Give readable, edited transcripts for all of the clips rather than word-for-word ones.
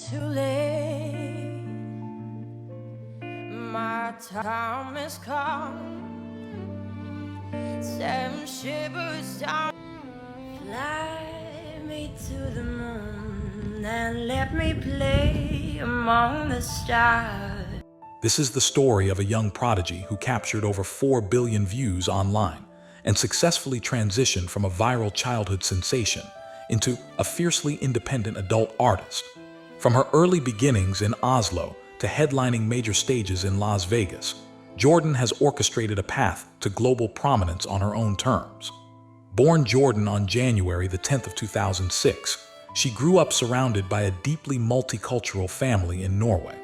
too late. My time has come. Send shivers down. Fly me to the moon and let me play among the stars. This is the story of a young prodigy who captured over 4 billion views online and successfully transitioned from a viral childhood sensation into a fiercely independent adult artist. From her early beginnings in Oslo to headlining major stages in Las Vegas, Jordan has orchestrated a path to global prominence on her own terms. Born Jordan on January the 10th of 2006, she grew up surrounded by a deeply multicultural family in Norway.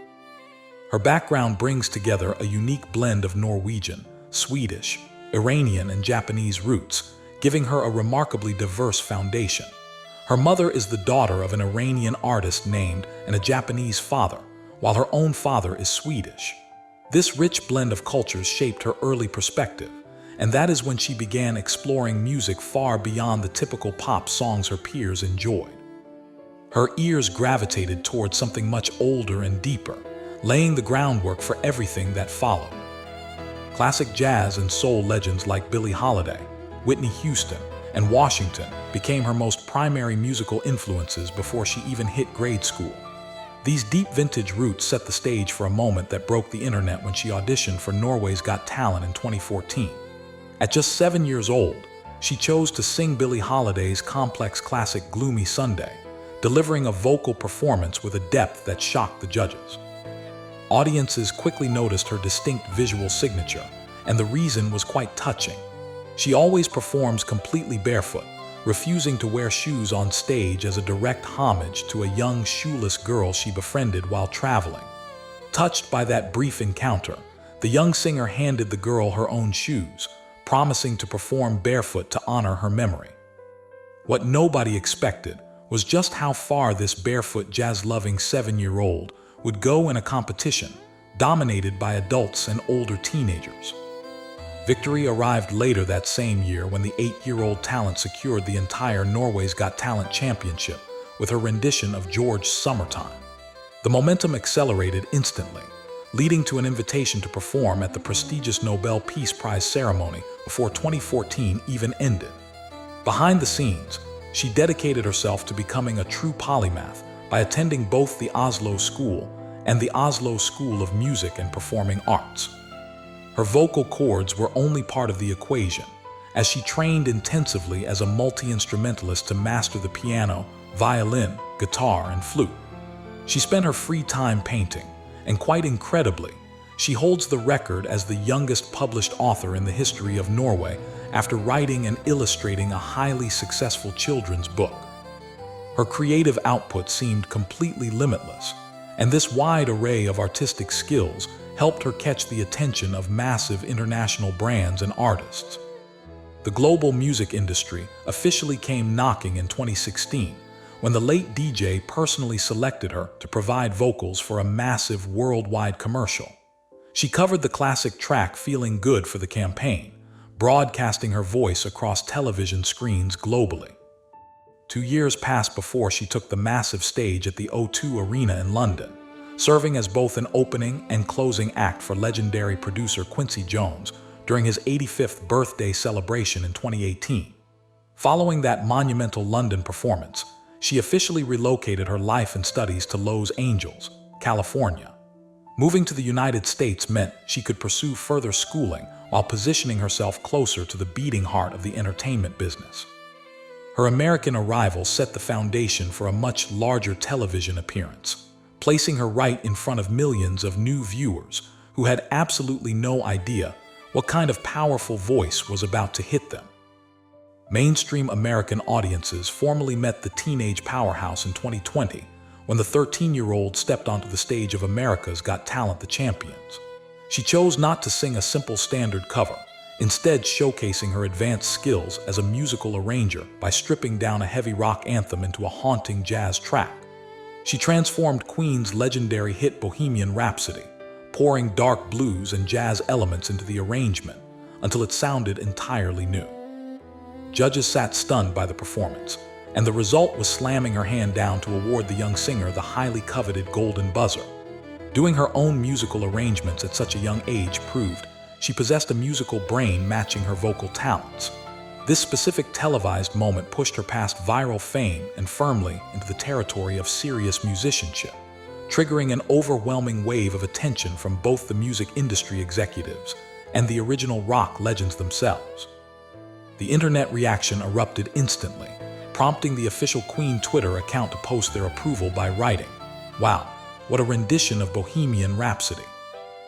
Her background brings together a unique blend of Norwegian, Swedish, Iranian, and Japanese roots, giving her a remarkably diverse foundation. Her mother is the daughter of an Iranian artist named and a Japanese father, while her own father is Swedish. This rich blend of cultures shaped her early perspective, and that is when she began exploring music far beyond the typical pop songs her peers enjoyed. Her ears gravitated towards something much older and deeper, laying the groundwork for everything that followed. Classic jazz and soul legends like Billie Holiday, Whitney Houston, and Washington became her most primary musical influences before she even hit grade school. These deep vintage roots set the stage for a moment that broke the internet when she auditioned for Norway's Got Talent in 2014. At just 7 years old, she chose to sing Billie Holiday's complex classic Gloomy Sunday, delivering a vocal performance with a depth that shocked the judges. Audiences quickly noticed her distinct visual signature, and the reason was quite touching. She always performs completely barefoot, refusing to wear shoes on stage as a direct homage to a young shoeless girl she befriended while traveling. Touched by that brief encounter, the young singer handed the girl her own shoes, promising to perform barefoot to honor her memory. What nobody expected was just how far this barefoot jazz-loving 7-year-old would go in a competition dominated by adults and older teenagers. Victory arrived later that same year when the 8-year-old talent secured the entire Norway's Got Talent championship with her rendition of George's Summertime. The momentum accelerated instantly, leading to an invitation to perform at the prestigious Nobel Peace Prize ceremony before 2014 even ended. Behind the scenes, she dedicated herself to becoming a true polymath by attending both the Oslo School and the Oslo School of Music and Performing Arts. Her vocal cords were only part of the equation, as she trained intensively as a multi-instrumentalist to master the piano, violin, guitar, and flute. She spent her free time painting, and quite incredibly, she holds the record as the youngest published author in the history of Norway after writing and illustrating a highly successful children's book. Her creative output seemed completely limitless, and this wide array of artistic skills helped her catch the attention of massive international brands and artists. The global music industry officially came knocking in 2016, when the late DJ personally selected her to provide vocals for a massive worldwide commercial. She covered the classic track Feeling Good for the campaign, broadcasting her voice across television screens globally. 2 years passed before she took the massive stage at the O2 Arena in London, serving as both an opening and closing act for legendary producer Quincy Jones during his 85th birthday celebration in 2018. Following that monumental London performance, she officially relocated her life and studies to Los Angeles, California. Moving to the United States meant she could pursue further schooling while positioning herself closer to the beating heart of the entertainment business. Her American arrival set the foundation for a much larger television appearance, placing her right in front of millions of new viewers who had absolutely no idea what kind of powerful voice was about to hit them. Mainstream American audiences formally met the teenage powerhouse in 2020 when the 13-year-old stepped onto the stage of America's Got Talent: The Champions. She chose not to sing a simple standard cover, instead showcasing her advanced skills as a musical arranger by stripping down a heavy rock anthem into a haunting jazz track. She transformed Queen's legendary hit Bohemian Rhapsody, pouring dark blues and jazz elements into the arrangement until it sounded entirely new. Judges sat stunned by the performance, and the result was slamming her hand down to award the young singer the highly coveted Golden Buzzer. Doing her own musical arrangements at such a young age proved she possessed a musical brain matching her vocal talents. This specific televised moment pushed her past viral fame and firmly into the territory of serious musicianship, triggering an overwhelming wave of attention from both the music industry executives and the original rock legends themselves. The internet reaction erupted instantly, prompting the official Queen Twitter account to post their approval by writing, "Wow, what a rendition of Bohemian Rhapsody."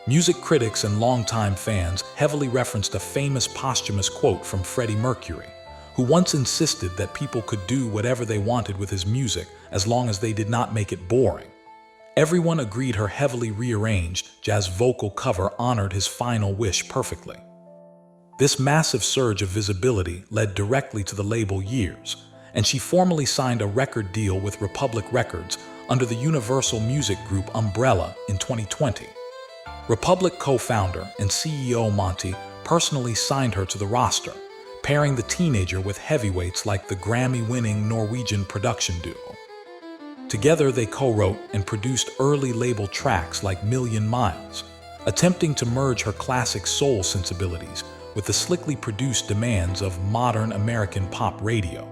Music critics and longtime fans heavily referenced a famous posthumous quote from Freddie Mercury, who once insisted that people could do whatever they wanted with his music as long as they did not make it boring. Everyone agreed her heavily rearranged jazz vocal cover honored his final wish perfectly. This massive surge of visibility led directly to the label Years, and she formally signed a record deal with Republic Records under the Universal Music Group umbrella in 2020. Republic co-founder and CEO Monty personally signed her to the roster, pairing the teenager with heavyweights like the Grammy-winning Norwegian production duo. Together, they co-wrote and produced early label tracks like Million Miles, attempting to merge her classic soul sensibilities with the slickly produced demands of modern American pop radio.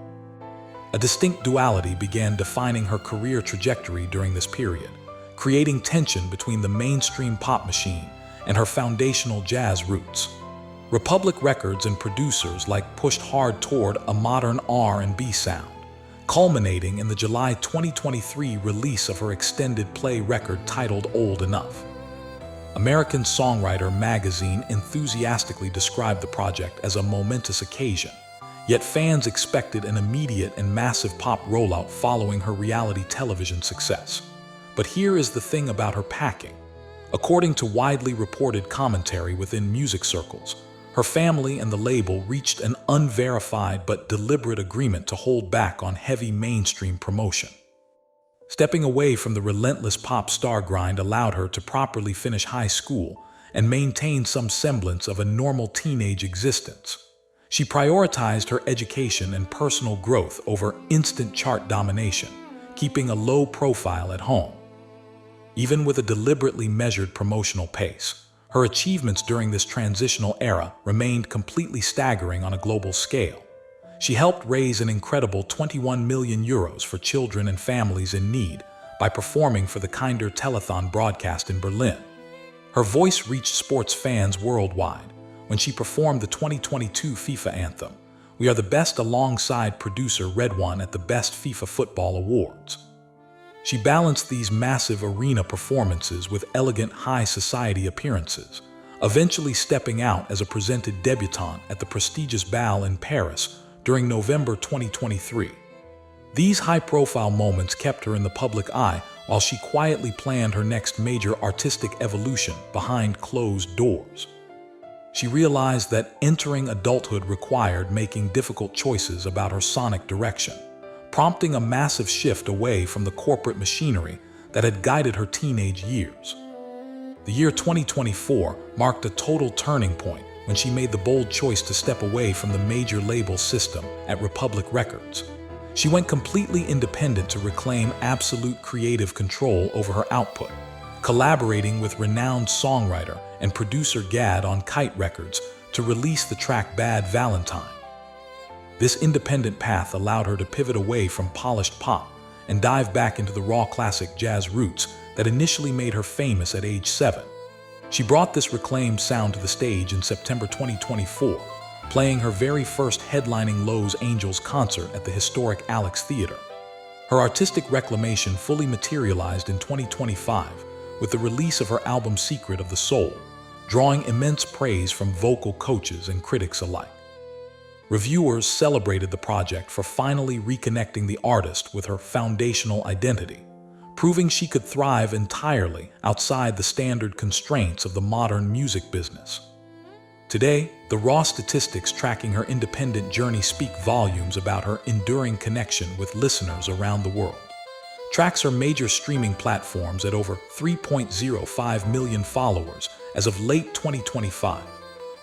A distinct duality began defining her career trajectory during this period, creating tension between the mainstream pop machine and her foundational jazz roots. Republic Records and producers like pushed hard toward a modern R&B sound, culminating in the July 2023 release of her extended play record titled Old Enough. American Songwriter magazine enthusiastically described the project as a momentous occasion, yet fans expected an immediate and massive pop rollout following her reality television success. But here is the thing about her packing. According to widely reported commentary within music circles, her family and the label reached an unverified but deliberate agreement to hold back on heavy mainstream promotion. Stepping away from the relentless pop star grind allowed her to properly finish high school and maintain some semblance of a normal teenage existence. She prioritized her education and personal growth over instant chart domination, keeping a low profile at home. Even with a deliberately measured promotional pace, her achievements during this transitional era remained completely staggering on a global scale. She helped raise an incredible 21 million euros for children and families in need by performing for the Kinder Telethon broadcast in Berlin. Her voice reached sports fans worldwide when she performed the 2022 FIFA anthem, "We Are the Best," alongside producer Red One at the Best FIFA Football Awards. She balanced these massive arena performances with elegant high society appearances, eventually stepping out as a presented debutante at the prestigious bal in Paris during November 2023. These high-profile moments kept her in the public eye while she quietly planned her next major artistic evolution behind closed doors. She realized that entering adulthood required making difficult choices about her sonic direction, prompting a massive shift away from the corporate machinery that had guided her teenage years. The year 2024 marked a total turning point when she made the bold choice to step away from the major label system at Republic Records. She went completely independent to reclaim absolute creative control over her output, collaborating with renowned songwriter and producer Gad on Kite Records to release the track Bad Valentine. This independent path allowed her to pivot away from polished pop and dive back into the raw classic jazz roots that initially made her famous at age 7. She brought this reclaimed sound to the stage in September 2024, playing her very first headlining Los Angeles concert at the historic Alex Theater. Her artistic reclamation fully materialized in 2025 with the release of her album Secret of the Soul, drawing immense praise from vocal coaches and critics alike. Reviewers celebrated the project for finally reconnecting the artist with her foundational identity, proving she could thrive entirely outside the standard constraints of the modern music business. Today, the raw statistics tracking her independent journey speak volumes about her enduring connection with listeners around the world. Tracks her major streaming platforms at over 3.05 million followers as of late 2025,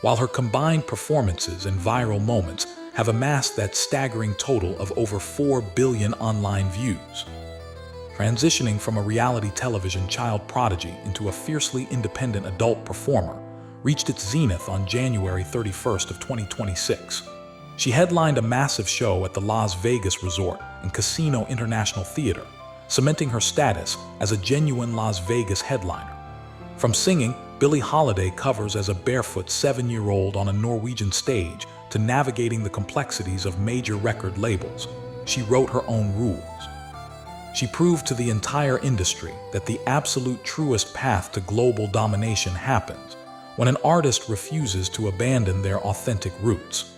while her combined performances and viral moments have amassed that staggering total of over 4 billion online views. Transitioning from a reality television child prodigy into a fiercely independent adult performer reached its zenith on January 31st of 2026. She headlined a massive show at the Las Vegas Resort and Casino International Theater, cementing her status as a genuine Las Vegas headliner. From singing Billie Holiday covers as a barefoot 7-year-old on a Norwegian stage to navigating the complexities of major record labels, she wrote her own rules. She proved to the entire industry that the absolute truest path to global domination happens when an artist refuses to abandon their authentic roots.